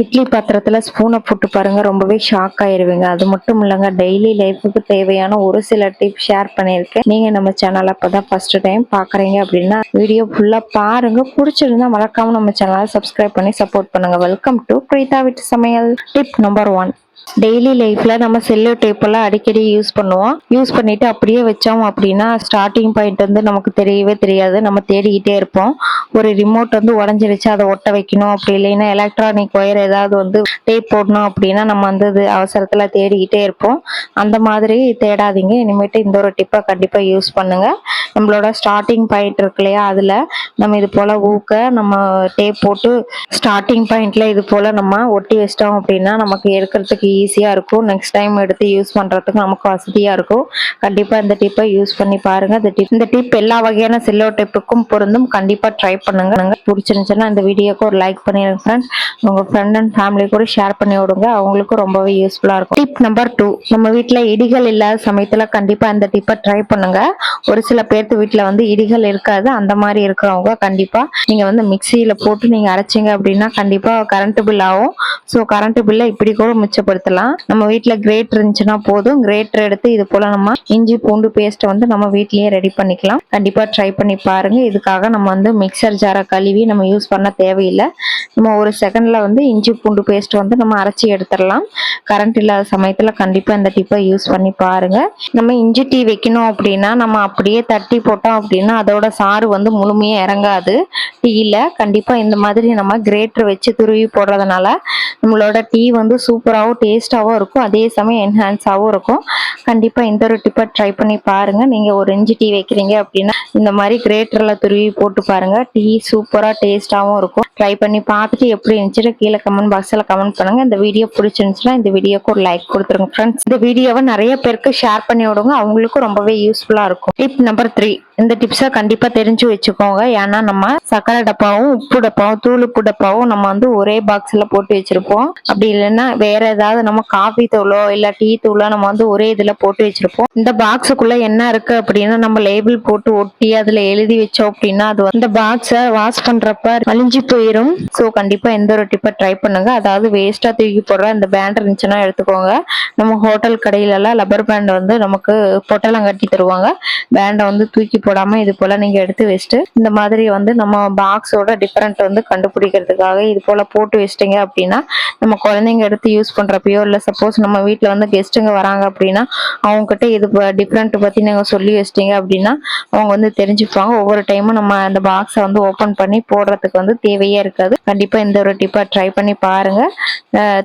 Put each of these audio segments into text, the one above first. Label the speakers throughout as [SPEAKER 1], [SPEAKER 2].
[SPEAKER 1] இட்லி பாத்திரத்துல ஸ்பூனை போட்டு பாருங்க, ரொம்பவே ஷாக் ஆயிருவீங்க. அது மட்டும் இல்லைங்க, டெய்லி லைஃபுக்கு தேவையான ஒரு சில டிப் ஷேர் பண்ணியிருக்கேன். நீங்க நம்ம சேனல் அப்பதான் ஃபர்ஸ்ட் டைம் பாக்குறீங்க அப்படின்னா வீடியோ ஃபுல்லா பாருங்க. பிடிச்சிருந்தா மறக்காம நம்ம சேனலை சப்ஸ்கிரைப் பண்ணி சப்போர்ட் பண்ணுங்க. வெல்கம் டு பிரீதா வீட்டு சமையல். Tip number 1. டெய்லி லைஃப்ல நம்ம செல்லோ டேப் எல்லாம் அடிக்கடி யூஸ் பண்ணுவோம். யூஸ் பண்ணிட்டு அப்படியே வச்சோம் அப்படின்னா ஸ்டார்டிங் பாயிண்ட் வந்து நமக்கு தெரியவே தெரியாது. நம்ம தேடிக்கிட்டே இருப்போம். ஒரு ரிமோட் வந்து உடஞ்சிருச்சு, அதை ஒட்ட வைக்கணும், அப்படி இல்லைன்னா எலக்ட்ரானிக் ஒயர் ஏதாவது வந்து டேப் போடணும் அப்படின்னா நம்ம வந்து அவசரத்துல தேடிக்கிட்டே இருப்போம். அந்த மாதிரி தேடாதீங்க. இனிமேட்டு இந்த ஒரு டிப்பை கண்டிப்பா யூஸ் பண்ணுங்க. நம்மளோட ஸ்டார்டிங் பாயிண்ட் இருக்கு இல்லையா, அதுல நம்ம இது போல ஊக்க நம்ம டேப் போட்டு ஸ்டார்டிங் பாயிண்ட்ல இது போல நம்ம ஒட்டி வச்சிட்டோம் அப்படின்னா நமக்கு எடுக்கிறதுக்கு ஈஸியா இருக்கும். நெக்ஸ்ட் டைம் எடுத்து யூஸ் பண்றதுக்கு நமக்கு வசதியா இருக்கும். கண்டிப்பா இந்த டிப்பை யூஸ் பண்ணி பாருங்க. இந்த டிப் எல்லா வகையான செல்லோ டேப்புக்கும் பொருந்தும். கண்டிப்பா ட்ரை பண்ணுங்க. பிடிச்சிருந்துச்சுன்னா இந்த வீடியோக்கு ஒரு லைக் பண்ணிருங்க ஃப்ரெண்ட்ஸ். உங்க ஃப்ரெண்ட் அண்ட் ஃபேமிலி கூட ஷேர் பண்ணி விடுங்க, அவங்களுக்கும் ரொம்பவே யூஸ்ஃபுல்லா இருக்கும். Tip number 2. நம்ம வீட்டுல இடிகள் இல்லாத சமயத்துல கண்டிப்பா இந்த டிப்பை ட்ரை பண்ணுங்க. ஒரு சில பேர்த்து வீட்டுல வந்து இடிகள் இருக்காது. அந்த மாதிரி இருக்கிறவங்க கண்டிப்பா நீங்க வந்து மிக்சியில போட்டு நீங்க அரைச்சிங்க அப்படின்னா கண்டிப்பா கரண்ட் பில் ஆகும். ஸோ கரண்ட் பில்லை இப்படி கூட மிச்சப்படுத்தலாம். நம்ம வீட்டுல கிரேட்டர் இருந்துச்சுன்னா போதும். கிரேட்டர் எடுத்து இது போல நம்ம இஞ்சி பூண்டு பேஸ்ட் வந்து நம்ம வீட்லயே ரெடி பண்ணிக்கலாம். கண்டிப்பா ட்ரை பண்ணி பாருங்க. இதுக்காக நம்ம வந்து மிக்சர் ஜாரை கழுவி நம்ம யூஸ் பண்ண தேவையில்லை. நம்ம ஒரு செகண்ட்ல வந்து இஞ்சி பூண்டு பேஸ்ட் வந்து நம்ம அரைச்சி எடுத்துடலாம். கரண்ட் இல்லாத சமயத்துல கண்டிப்பா இந்த டிப்பை யூஸ் பண்ணி பாருங்க. நம்ம இஞ்சி டீ வைக்கணும் அப்படின்னா நம்ம அப்படியே தட்டி போட்டோம் அப்படின்னா அதோட சாறு வந்து முழுமையா இறங்காது டீல. கண்டிப்பா இந்த மாதிரி நம்ம கிரேட்டர் வச்சு துருவி போடுறதுனால நம்மளோட டீ வந்து சூப்பராகவும் டேஸ்டாகவும் இருக்கும். அதே சமயம் என்ஹான்ஸாகவும் இருக்கும். கண்டிப்பா இந்த ஒரு டிப்பை ட்ரை பண்ணி பாருங்க. நீங்க ஒரு இஞ்சி டீ வைக்கிறீங்க அப்படின்னா இந்த மாதிரி கிரேட்டர்ல துருவி போட்டு பாருங்க. டீ சூப்பரா டேஸ்டாகவும் இருக்கும். ட்ரை பண்ணி பார்த்துட்டு எப்படி இருந்துச்சு கீழே கமெண்ட் பாக்ஸ்ல கமெண்ட் பண்ணுங்க. இந்த வீடியோ பிடிச்சிருந்துச்சுன்னா இந்த வீடியோக்கு ஒரு லைக் கொடுத்துருங்க ஃப்ரெண்ட்ஸ். இந்த வீடியோவை நிறைய பேருக்கு ஷேர் பண்ணி விடுங்க, அவங்களுக்கும் ரொம்பவே யூஸ்ஃபுல்லா இருக்கும். Tip number 3. இந்த டிப்ஸை கண்டிப்பா தெரிஞ்சு வச்சுக்கோங்க. ஏன்னா நம்ம சக்கரை டப்பாவும் உப்பு டப்பாவும் தூள் உப்பு டப்பாவும் நம்ம வந்து ஒரே பாக்ஸ்ல போட்டு வச்சிருப்போம். அப்படி இல்லைன்னா வேற ஏதாவது நம்ம காஃபி தூளோ இல்ல டீ தூளோ நம்ம வந்து ஒரே இதுல போட்டு வச்சிருப்போம். இந்த பாக்ஸுக்குள்ள என்ன இருக்கு அப்படின்னா நம்ம லேபிள் போட்டு ஒட்டி அதுல எழுதி வச்சோம் அப்படின்னா அது இந்த பாக்ஸை வாஷ் பண்றப்ப அழிஞ்சு போயிடும். ஸோ கண்டிப்பா எந்த ஒரு டிப்பை ட்ரை பண்ணுங்க. அதாவது வேஸ்டா தூக்கி போடுற இந்த பேண்ட் இருந்துச்சுன்னா எடுத்துக்கோங்க. நம்ம ஹோட்டல் கடையில எல்லாம் லப்பர் பேண்ட் வந்து நமக்கு பொட்டலம் கட்டி தருவாங்க. பேண்டை வந்து தூக்கி போடாம இது போல நீங்க எடுத்து வச்சுட்டு இந்த மாதிரி வந்து நம்ம பாக்ஸோட டிஃபரெண்ட் வந்து கண்டுபிடிக்கிறதுக்காக இது போல போட்டு வச்சிட்டீங்க அப்படின்னா நம்ம குழந்தைங்க எடுத்து யூஸ் பண்றப்பயோ இல்ல சப்போஸ் நம்ம வீட்டுல வந்து கெஸ்ட்டுங்க வராங்க அப்படின்னா அவங்க கிட்ட இது டிஃபரெண்ட் பத்தி நீங்க சொல்லி வச்சிட்டீங்க அப்படின்னா அவங்க வந்து தெரிஞ்சுப்பாங்க. ஒவ்வொரு டைமும் நம்ம அந்த பாக்ஸை வந்து ஓபன் பண்ணி போடுறதுக்கு வந்து தேவையே இருக்காது. கண்டிப்பா இந்த ஒரு டிப்பை ட்ரை பண்ணி பாருங்க.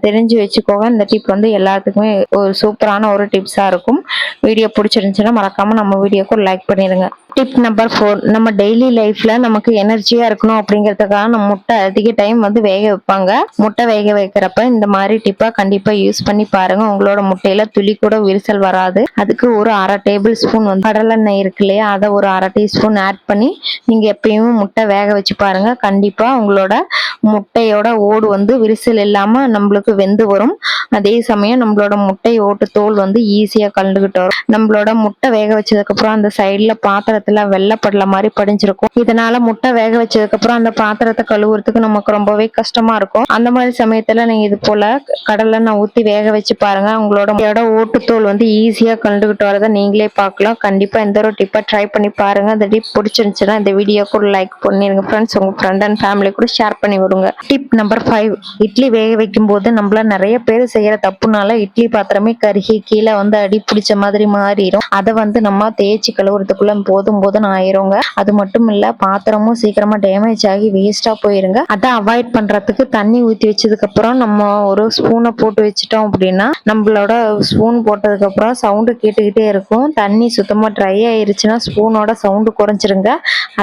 [SPEAKER 1] தெரிஞ்சு வச்சுக்கோங்க. இந்த டிப் வந்து எல்லாத்துக்குமே ஒரு சூப்பரான ஒரு டிப்ஸா இருக்கும். வீடியோ பிடிச்சிருந்துச்சுன்னா மறக்காம நம்ம வீடியோக்கு ஒரு லைக் பண்ணிடுங்க. Tip number 4. நம்ம டெய்லி லைஃப்ல நமக்கு எனர்ஜியா இருக்கணும் அப்படிங்கிறதுக்காக நம்ம முட்டை அதிக டைம் வந்து வேக வைப்பாங்க. முட்டை வேக வைக்கிறப்ப இந்த மாதிரி டிப்பா கண்டிப்பா யூஸ் பண்ணி பாருங்க. உங்களோட முட்டையில துளி கூட விரிசல் வராது. அதுக்கு ஒரு அரை டேபிள் ஸ்பூன் வந்து கடலெண்ணெய் இருக்கு இல்லையா, அதை ஒரு அரை டீஸ்பூன் ஆட் பண்ணி நீங்க எப்பயும் முட்டை வேக வச்சு பாருங்க. கண்டிப்பா உங்களோட முட்டையோட ஓடு வந்து விரிசல் இல்லாம நம்மளுக்கு வெந்து வரும். அதே சமயம் நம்மளோட முட்டை ஓட்டு தோல் வந்து ஈஸியா கலந்துகிட்டு வரும். நம்மளோட முட்டை வேக வச்சதுக்கு அப்புறம் அந்த சைட்ல பாத்திரத்துல வெள்ளப்படல மாதிரி படிஞ்சிருக்கும். இதனால முட்டை வேக வச்சதுக்கு அப்புறம் அந்த பாத்திரத்தை கழுவுறதுக்கு நமக்கு ரொம்பவே கஷ்டமா இருக்கும். அந்த மாதிரி சமயத்துல நீங்க இது போல கடலெண்ணெய் ஊத்தி வேக வச்சு பாருங்க. உங்களோட ஓட்டுத்தோல் வந்து ஈஸியா கலந்துகிட்டு வரதை நீங்களே பார்க்கலாம். கண்டிப்பா இந்த ஒரு டிப்பை ட்ரை பண்ணி பாருங்க. இந்த டிப் பிடிச்சிருந்துச்சுன்னா இந்த வீடியோக்கு ஒரு லைக் பண்ணிருங்க ஃப்ரெண்ட்ஸ். உங்க ஃப்ரெண்ட் அண்ட் ஃபேமிலி கூட ஷேர் பண்ணி விடுங்க. Tip number 5. இட்லி வேக வைக்கும் போது நம்மள நிறைய பேர் செய்யற தப்புனால இட்லி பாத்திரமே கருகி கீழே வந்து அடி பிடிச்ச மாதிரி மாறிடும். அதை வந்து நம்ம தேய்ச்சி கழுவுறதுக்குள்ள போதும் ஆயிருங்க. அது மட்டும் இல்ல, பாத்திரமும் சீக்கிரமா டேமேஜ் ஆகி வேஸ்டா போயிருங்க. அதை அவாய்ட் பண்றதுக்கு தண்ணி ஊத்தி வச்சதுக்கு அப்புறம் நம்ம ஒரு ஸ்பூனை போட்டு வச்சுட்டோம் அப்படின்னா நம்மளோட ஸ்பூன் போட்டதுக்கு அப்புறம் சவுண்டு கேட்டுக்கிட்டே இருக்கும். தண்ணி சுத்தமா ட்ரை ஆயிருச்சுன்னா ஸ்பூனோட சவுண்டு குறைஞ்சிருங்க.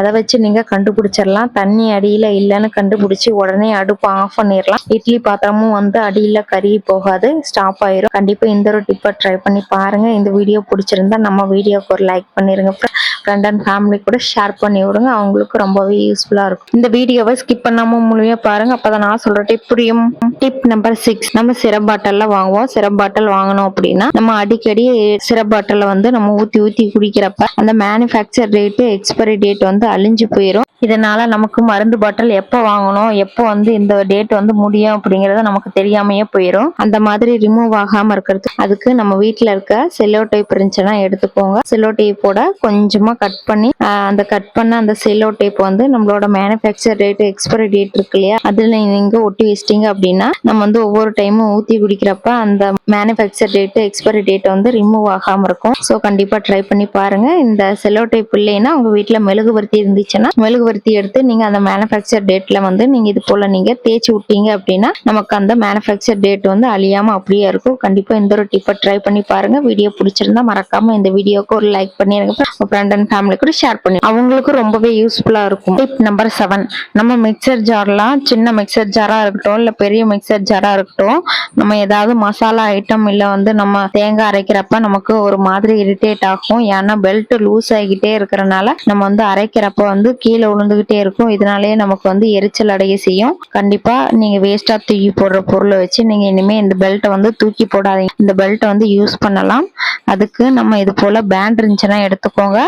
[SPEAKER 1] அதை வச்சு நீங்க கண்டுபிடிச்சிடலாம். தண்ணி அடியில இல்லைன்னு கண்டுபிடிச்சு உடனே அடுப்பு ஆஃப் பண்ணிடலாம். இட்லி பாத்திரமும் வந்து அடியில கருகி போகாது, ஸ்டாப் ஆயிரும். கண்டிப்பா இந்த ஒரு டிப்பை ட்ரை பண்ணி பாருங்க. இந்த வீடியோ பிடிச்சிருந்தா நம்ம வீடியோக்கு ஒரு லைக் பண்ணிருங்க. ஃப்ரெண்ட் அண்ட் ஃபேமிலி கூட ஷேர் பண்ணி விடுங்க, அவங்களுக்கு ரொம்பவே யூஸ்ஃபுல்லா இருக்கும். இந்த வீடியோவை ஸ்கிப் பண்ணாம முழுமையா பாருங்க, அப்பதான் நான் சொல்ற டிப் புரியும். டிப் நம்பர் 6, நம்ம சிரப் பாட்டில்ல வாங்குவோம். சிரப் பாட்டில் வாங்கணும் அப்படின்னா நம்ம அடிக்கடி சிரப் பாட்டில வந்து நம்ம ஊத்தி ஊத்தி குடிக்கிறப்ப அந்த மேனுஃபேக்சர் டேட் எக்ஸ்பைரி டேட் வந்து அழிஞ்சு போயிடும். இதனால நமக்கு மருந்து பாட்டில் எப்போ வாங்கணும், எப்போ வந்து இந்த டேட் வந்து முடியும் அப்படிங்கறது நமக்கு தெரியாமையே போயிடும். அந்த மாதிரி ரிமூவ் ஆகாம இருக்கிறது அதுக்கு நம்ம வீட்டுல இருக்க செல்லோ டேப் இருந்துச்சுன்னா எடுத்துக்கோங்க. செல்லோ டேப்போட கொஞ்சமா கட் பண்ணி அந்த கட் பண்ண அந்த செல்லோ டேப் வந்து நம்மளோட மேனுஃபேக்சர் டேட் எக்ஸ்பைரி டேட் இருக்கு இல்லையா, அதுல நீங்க ஒட்டி வச்சிட்டீங்க அப்படின்னா நம்ம வந்து ஒவ்வொரு டைமும் ஊத்தி குடிக்கிறப்ப அந்த மேனுஃபேக்சர் டேட் எக்ஸ்பைரி டேட் வந்து ரிமூவ் ஆகாம இருக்கும். ஸோ கண்டிப்பா ட்ரை பண்ணி பாருங்க. இந்த செல்லோ டேப் இல்லைன்னா உங்க வீட்டுல மெழுகுவர்த்தி இருந்துச்சுன்னா மெழுகுவர்த்தி எடுத்து நீங்க அந்த மேனுஃபேக்சர் டேட்ல வந்து நீங்க இது போல நீங்க தேய்ச்சி விட்டீங்க அப்படின்னா நமக்கு அந்த மேனுஃபேக்சர் டேட் வந்து அழியாம அப்படியே இருக்கும். கண்டிப்பா இந்த ஒரு டிப்பை ட்ரை பண்ணி பாருங்க. வீடியோ பிடிச்சிருந்தா மறக்காம இந்த வீடியோக்கு ஒரு லைக் பண்ணிருங்க. ஃப்ரெண்ட் அண்ட் ஃபேமிலி கூட ஷேர் பண்ணி அவங்களுக்கு ரொம்பவே யூஸ்ஃபுல்லா இருக்கும். டிப் நம்பர் 7, நம்ம மிக்சர் ஜார்லாம் சின்ன மிக்சர் ஜாரா இருக்கட்டும் இல்ல பெரிய மிக்சர் ஜாரா இருக்கட்டும், நம்ம ஏதாவது மசாலா ஐட்டம் இல்ல வந்து நம்ம தேங்காய் அரைக்கிறப்ப நமக்கு ஒரு மாதிரி இரிட்டேட் ஆகும். ஏன்னா பெல்ட் லூஸ் ஆகிக்கிட்டே இருக்கிறனால நம்ம வந்து அரைக்கிறப்ப வந்து கீழே விழுந்துகிட்டே இருக்கும். இதனாலேயே நமக்கு வந்து எரிச்சல் அடைய செய்யும். கண்டிப்பா நீங்க வேஸ்டா தூக்கி போடுற பொருளை வச்சு நீங்க இனிமே இந்த பெல்ட்டை வந்து தூக்கி போடாதீங்க. இந்த பெல்ட்டை வந்து யூஸ் பண்ணலாம். அதுக்கு நம்ம இது போல பேண்ட் இருந்துச்சுன்னா எடுத்துக்கோங்க.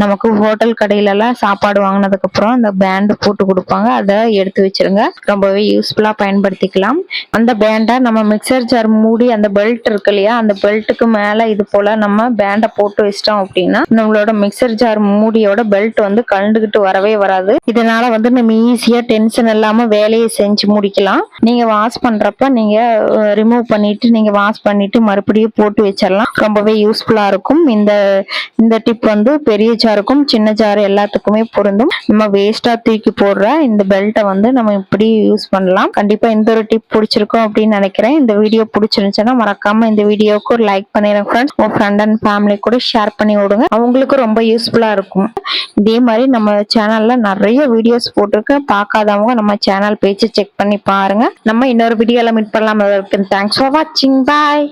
[SPEAKER 1] நமக்கு ஹோட்டல் கடையில எல்லாம் சாப்பாடு வாங்கினதுக்கு அப்புறம் அந்த பேண்ட் போட்டு கொடுப்பாங்க, அதை எடுத்து வச்சிருங்க. ரொம்பவே யூஸ்ஃபுல்லா பயன்படுத்திக்கலாம். அந்த பேண்டை நம்ம மிக்சர் ஜார் மூடி அந்த பெல்ட் இருக்கு இல்லையா, அந்த பெல்ட்டுக்கு மேல இது போல நம்ம பேண்டை போட்டு வச்சிட்டோம் அப்படின்னா நம்மளோட மிக்சர் ஜார் மூடியோட பெல்ட் வந்து கழண்டுகிட்டு வரவே வராது. இதனால வந்து நம்ம ஈஸியா டென்ஷன் இல்லாம வேலையை செஞ்சு முடிக்கலாம். நீங்க வாஷ் பண்றப்ப நீங்க ரிமூவ் பண்ணிட்டு நீங்க வாஷ் பண்ணிட்டு மறுபடியும் போட்டு வச்சிடலாம். ரொம்பவே யூஸ்ஃபுல்லா இருக்கும். இந்த டிப் வந்து பெரிய ஜாருக்கும் சின்ன ஜார் எல்லாத்துக்குமே பொருந்தும். நம்ம வேஸ்டா தூக்கி போடுற இந்த பெல்ட்டை வந்து நம்ம இப்படி யூஸ் பண்ணலாம். கண்டிப்பா இந்த ஒரு டிப் பிடிச்சிருக்கும் அப்படின்னு நினைக்கிறேன். இந்த வீடியோ பிடிச்சிருந்துச்சுன்னா மறக்காம இந்த வீடியோக்கு ஒரு லைக் பண்ணிடுங்க ஃப்ரெண்ட்ஸ். உங்க ஃப்ரெண்ட் அண்ட் ஃபேமிலி கூட ஷேர் பண்ணி விடுங்க, அவங்களுக்கு ரொம்ப யூஸ்ஃபுல்லா இருக்கும். இதே மாதிரி நம்ம சேனல்ல நிறைய வீடியோஸ் போட்டிருக்கு, பார்க்காதவங்க நம்ம சேனல் பேஜ் செக் பண்ணி பாருங்க. நம்ம இன்னொரு வீடியோல மீட் பண்ணலாம். தேங்க்ஸ் ஃபார் வாட்சிங். பாய்.